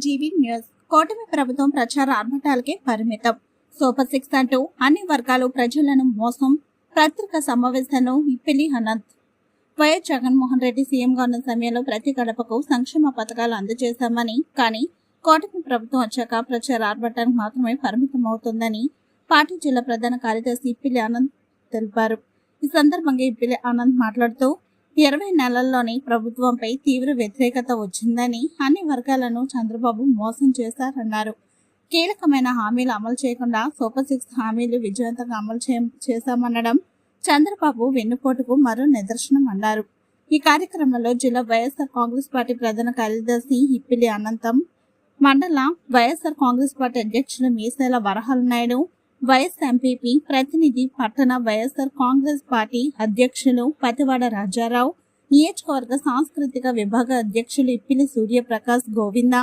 GV news. కూటమి ప్రభుత్వం ప్రచార ఆర్భటాలకే పరిమితం. సూపర్ 6 అంటూ అన్ని వర్గాలు ప్రజలను మోసం. పత్రికా సమావేశంలో ఇప్పిలి అనంత్. వైఎస్ జగన్మోహన్ రెడ్డి సీఎంగా ఉన్న సమయంలో ప్రతి గడపకు సంక్షేమ పథకాలు అందజేశామని, కానీ కూటమి ప్రభుత్వం వచ్చాక ప్రచార ఆర్భటానికి మాత్రమే పరిమితం అవుతుందని పార్టీ జిల్లా ప్రధాన కార్యదర్శి ఇప్పిలి అనంత్ తెలిపారు. ఈ సందర్భంగా ఇప్పిలి అనంత్ మాట్లాడుతూ 20 నెలల్లోనే ప్రభుత్వంపై తీవ్ర వ్యతిరేకత వచ్చిందని, అన్ని వర్గాలను చంద్రబాబు మోసం చేశారన్నారు. కీలకమైన హామీలు అమలు చేయకుండా సూపర్ 6 హామీలు విజయవంతంగా అమలు చేశామనడం చంద్రబాబు వెన్నుపోటుకు మరో నిదర్శనం అన్నారు. ఈ కార్యక్రమంలో జిల్లా వైఎస్ఆర్ కాంగ్రెస్ పార్టీ ప్రధాన కార్యదర్శి ఇప్పిలి అనంతం, మండల వైఎస్ఆర్ కాంగ్రెస్ పార్టీ అధ్యక్షులు మీసేల వరహాల నాయుడు, వైఎస్ ఎంపీపీ ప్రతినిధి, పట్టణ వైఎస్ఆర్ కాంగ్రెస్ పార్టీ అధ్యక్షులు పతివాడ రాజారావు, నియోజకవర్గ సాంస్కృతిక విభాగ అధ్యక్షులు ఇప్పిలి సూర్యప్రకాష్ గోవింద,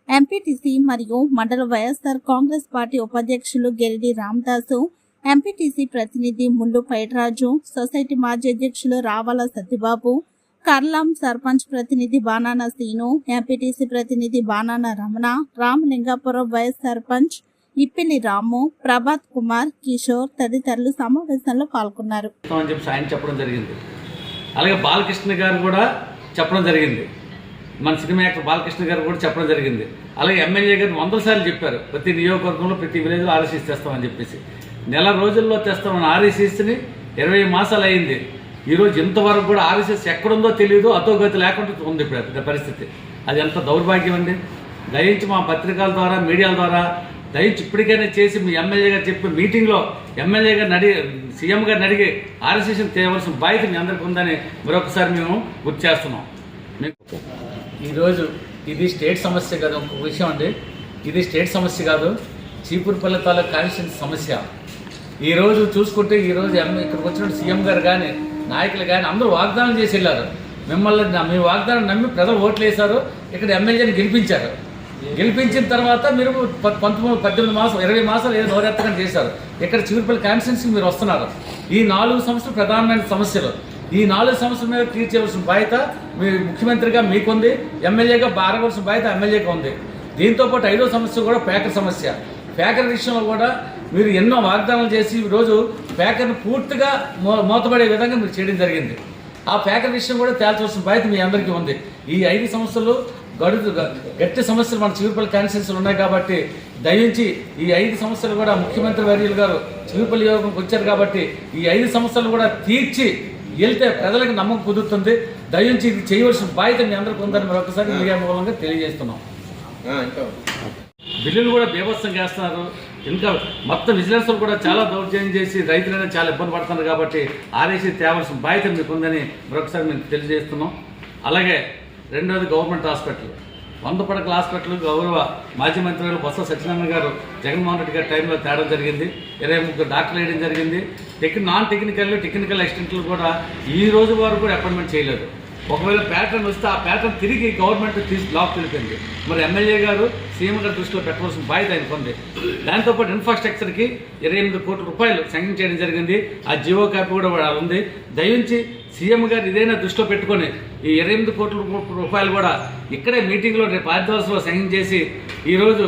ఎంపీటీసీ మరియు మండల వైఎస్ఆర్ కాంగ్రెస్ పార్టీ ఉపాధ్యక్షులు గెరిడి రామదాసు, ఎంపీటీసీ ప్రతినిధి ముల్లు పైటరాజు, సొసైటీ మాజీ అధ్యక్షులు రావాల సత్యబాబు, కర్లాం సర్పంచ్ ప్రతినిధి బాణాన సీను, ఎంపీటీసీ ప్రతినిధి బాణాన రమణ, రామలింగాపురం వైఎస్ సర్పంచ్ ఇప్పిలి రాము, ప్రభాత్ కుమార్, కిషోర్ తదితరులు సమావేశంలో పాల్గొన్నారు. ఆయన చెప్పడం జరిగింది. అలాగే బాలకృష్ణ గారు కూడా చెప్పడం జరిగింది. మన సినిమా యాక్టర్ బాలకృష్ణ గారు కూడా చెప్పడం జరిగింది. అలాగే ఎమ్మెల్యే గారు 100 సార్లు చెప్పారు, ప్రతి నియోజకవర్గంలో ప్రతి విలేజ్లో ఆర్ఎస్ఎస్ తెస్తామని చెప్పేసి. నెల రోజుల్లో తెస్తామని ఆర్ఎస్ఎస్ని 20 మాసాలు అయింది. ఈరోజు ఇంతవరకు కూడా ఆర్ఎస్ఎస్ ఎక్కడుందో తెలియదు, అతోగతి లేకుండా ఉంది ఇప్పుడు పరిస్థితి. అది ఎంత దౌర్భాగ్యం అండి. దయించి మా పత్రికల ద్వారా, మీడియాల ద్వారా దయించి ఇప్పటికైనా చేసి మీ ఎమ్మెల్యే గారు చెప్పి మీటింగ్లో ఎమ్మెల్యే గారిని అడిగి, సీఎం గారిని అడిగి ఆర్ఎస్ఎస్ని తేవలసిన బాధ్యత మీ అందరికీ ఉందని మరొకసారి మేము గుర్తు చేస్తున్నాం. ఈరోజు ఇది స్టేట్ సమస్య కాదు, ఒక విషయం అండి, ఇది స్టేట్ సమస్య కాదు, చీపురుపల్లి తాలూకా కాన్స్టిట్యూన్సీ సమస్య. ఈరోజు చూసుకుంటే ఈరోజు ఇక్కడికి వచ్చిన సీఎం గారు కానీ నాయకులు కానీ అందరూ వాగ్దానం చేసి వెళ్ళారు. మీ వాగ్దానం నమ్మి ప్రజలు ఓట్లు వేశారు, ఇక్కడ ఎమ్మెల్యేని గెలిపించారు. గెలిపించిన తర్వాత మీరు 18 మాసం 20 మాసాలు ఏదో నోరెత్తగా చేశారు. ఇక్కడ చీపురుపల్లి కాన్స్టిట్యూన్సీ మీరు వస్తున్నారు. ఈ 4 సమస్యలు ప్రధానమైన సమస్యలు. ఈ 4 సమస్యల మీద ట్రీట్ చేయవలసిన బాధ్యత మీ ముఖ్యమంత్రిగా మీకుంది, ఎమ్మెల్యేగా బారవలసిన బాధ్యత ఎమ్మెల్యేగా ఉంది. దీంతోపాటు 5వ సమస్య కూడా పేకర్ సమస్య. పేకర్ విషయంలో కూడా మీరు ఎన్నో వాగ్దానాలు చేసి ఈరోజు పేకర్ను పూర్తిగా మూతపడే విధంగా మీరు చేయడం జరిగింది. ఆ పేకర్ విషయం కూడా తేల్చవలసిన బాధ్యత మీ అందరికీ ఉంది. ఈ 5 సమస్యలు గట్టి సమస్యలు మన చీపురుపల్లి కాన్స్టిట్యూన్సీలు ఉన్నాయి కాబట్టి దయించి ఈ 5 సమస్యలు కూడా ముఖ్యమంత్రి వర్యులు గారు చీపురుపల్లి యోగంకి వచ్చారు కాబట్టి ఈ 5 సమస్యలు కూడా తీర్చి వెళ్తే ప్రజలకు నమ్మకం కుదురుతుంది. దయించి ఇది చేయవలసిన బాధ్యత మీ అందరికీ ఉందని మరొకసారి మీడియా మూలంగా తెలియజేస్తున్నాం. బిల్లులు కూడా బీభత్సం చేస్తున్నారు. ఇంకా మొత్తం విజిలెన్స్లు కూడా చాలా దౌర్జన్యం చేసి రైతులైనా చాలా ఇబ్బంది పడుతున్నారు కాబట్టి ఆర్ఎస్ఎస్ తేవాల్సిన బాధ్యత మీకు ఉందని మరొకసారి మేము తెలియజేస్తున్నాం. అలాగే రెండవది గవర్నమెంట్ హాస్పిటల్, 100 పడకల హాస్పిటల్ గౌరవ మాజీ మంత్రులు బొత్స సత్యనారాయణ గారు జగన్మోహన్ రెడ్డి గారి టైంలో తేడం జరిగింది. 23 డాక్టర్లు వేయడం జరిగింది. నాన్ టెక్నికల్ అసిస్టెంట్లు కూడా ఈ రోజు వరకు కూడా అపాయింట్మెంట్ చేయలేదు. ఒకవేళ ప్యాటర్న్ వస్తే ఆ ప్యాటర్న్ తిరిగి గవర్నమెంట్ తీసి బ్లాక్ తెలిపింది. మరి ఎమ్మెల్యే గారు సీఎం గారి దృష్టిలో పెట్టవలసిన బాధ్యత ఆయనకు ఉంది. దాంతోపాటు ఇన్ఫ్రాస్ట్రక్చర్కి 28 కోట్ల రూపాయలు శాంక్షన్ చేయడం జరిగింది. ఆ జియో కాపీ కూడా ఉంది. దయించి సీఎం గారు ఇదైనా దృష్టిలో పెట్టుకొని ఈ 28 కోట్ల రూపాయలు కూడా ఇక్కడే మీటింగ్లో రేపు ఆదివాసులో శాంక్షన్ చేసి ఈరోజు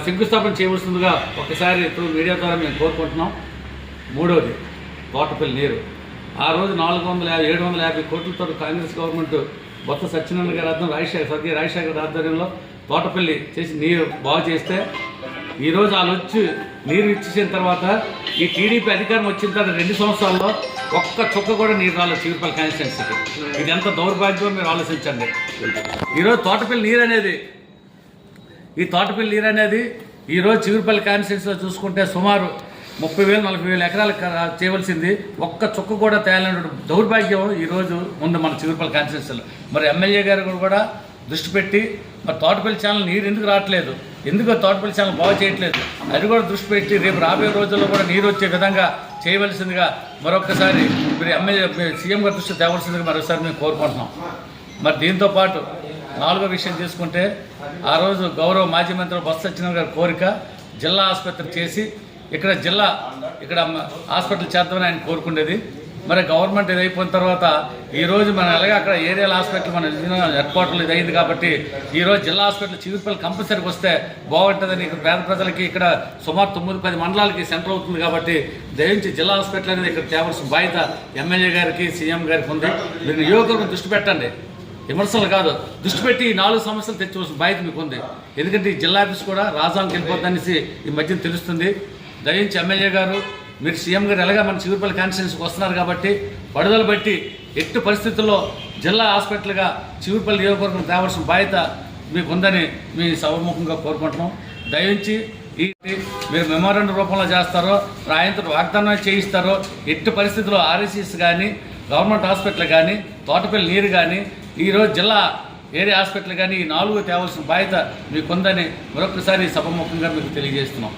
శంకుస్థాపన చేయవలసిందిగా ఒకసారి మీడియా ద్వారా మేము కోరుకుంటున్నాం. మూడవది తోటపల్లి నీరు. ఆ రోజు 750 కోట్లతో కాంగ్రెస్ గవర్నమెంట్ బొత్స సత్యనారాయణ గారి ఆధ్వర్యం, స్వర్గీయ రాజశేఖర్ ఆధ్వర్యంలో తోటపల్లి చేసి నీరు బాగు చేస్తే ఈరోజు వాళ్ళు వచ్చి నీరు ఇచ్చేసిన తర్వాత ఈ టీడీపీ అధికారం వచ్చిన తర్వాత 2 సంవత్సరాల్లో ఒక్క చుక్క కూడా నీరు రాలేదు చీపురుపల్లి కాన్స్టిట్యూన్సీకి. ఇది ఎంత దౌర్భాగ్యం మీరు ఆలోచించండి. ఈరోజు తోటపల్లి నీరు అనేది ఈరోజు చీపురుపల్లి కాన్స్టిట్యూన్సీలో చూసుకుంటే సుమారు 30,000-40,000 ఎకరాలు చేయవలసింది ఒక్క చుక్క కూడా తేలని దౌర్భాగ్యం ఈరోజు ఉంది మన చీపురుపల్లి కాన్స్టిట్యూన్సీలో. మరి ఎమ్మెల్యే గారు కూడా దృష్టి పెట్టి మరి తోటపల్లి ఛానల్ నీరు ఎందుకు రావట్లేదు, ఎందుకు తోటపల్లి ఛానల్ బాగు చేయట్లేదు, అది కూడా దృష్టి పెట్టి రేపు రాబోయే రోజుల్లో కూడా నీరు వచ్చే విధంగా చేయవలసిందిగా మరొకసారి మీరు సీఎం గారి దృష్టి తేవలసిందిగా మరొకసారి మేము కోరుకుంటున్నాం. మరి దీంతోపాటు 4వ విషయం తీసుకుంటే ఆ రోజు గౌరవ మాజీ మంత్రి బొత్స సత్యనారాయణ గారి కోరిక జిల్లా ఆసుపత్రి చేసి ఇక్కడ హాస్పిటల్ చేద్దామని ఆయన కోరుకునేది. మరి గవర్నమెంట్ ఇది అయిపోయిన తర్వాత ఈరోజు మనం ఎలాగ అక్కడ ఏరియల్ హాస్పిటల్ మన హెడ్ క్వార్టర్లో ఇది అయింది కాబట్టి ఈరోజు జిల్లా హాస్పిటల్ చిగురుపల్లి కంపల్సరీకి వస్తే బాగుంటుందని ఇక్కడ పేద ప్రజలకి ఇక్కడ సుమారు 9-10 మండలాలకి సెంటర్ అవుతుంది కాబట్టి దయించి జిల్లా హాస్పిటల్ అనేది ఇక్కడ తేవాల్సిన బాధ్యత ఎమ్మెల్యే గారికి సీఎం గారికి ఉంది. మీరు నియోజకవర్గం దృష్టి పెట్టండి, విమర్శలు కాదు, దృష్టి పెట్టి ఈ 4 సమస్యలు తెచ్చుకోవాల్సిన బాధ్యత మీకు ఉంది. ఎందుకంటే ఈ జిల్లా ఆఫీస్ కూడా రాజాంకి వెళ్ళిపోద్దనేసి ఈ మధ్యన తెలుస్తుంది. దయించి ఎమ్మెల్యే గారు మీరు సీఎం గారు ఎలాగా మన చిగురుపల్లి కాన్స్టిట్యున్సీకి వస్తున్నారు కాబట్టి పడుదల బట్టి ఎట్టి పరిస్థితుల్లో జిల్లా హాస్పిటల్గా చిగురుపల్లి నియోజకవర్గం తేవాల్సిన బాధ్యత మీకు ఉందని మీ సభముఖంగా కోరుకుంటున్నాం. దయించి ఈ మీరు మెమోరాండం రూపంలో చేస్తారో రాయంతో వాగ్దానం చేయిస్తారో ఎట్టి పరిస్థితుల్లో ఆర్ఎస్సీస్ కానీ గవర్నమెంట్ హాస్పిటల్ కానీ తోటపల్లి నీరు కానీ ఈరోజు జిల్లా ఏరియా హాస్పిటల్ కానీ ఈ 4 తేవాల్సిన బాధ్యత మీకుందని మరొకసారి సభముఖంగా మీకు తెలియజేస్తున్నాం.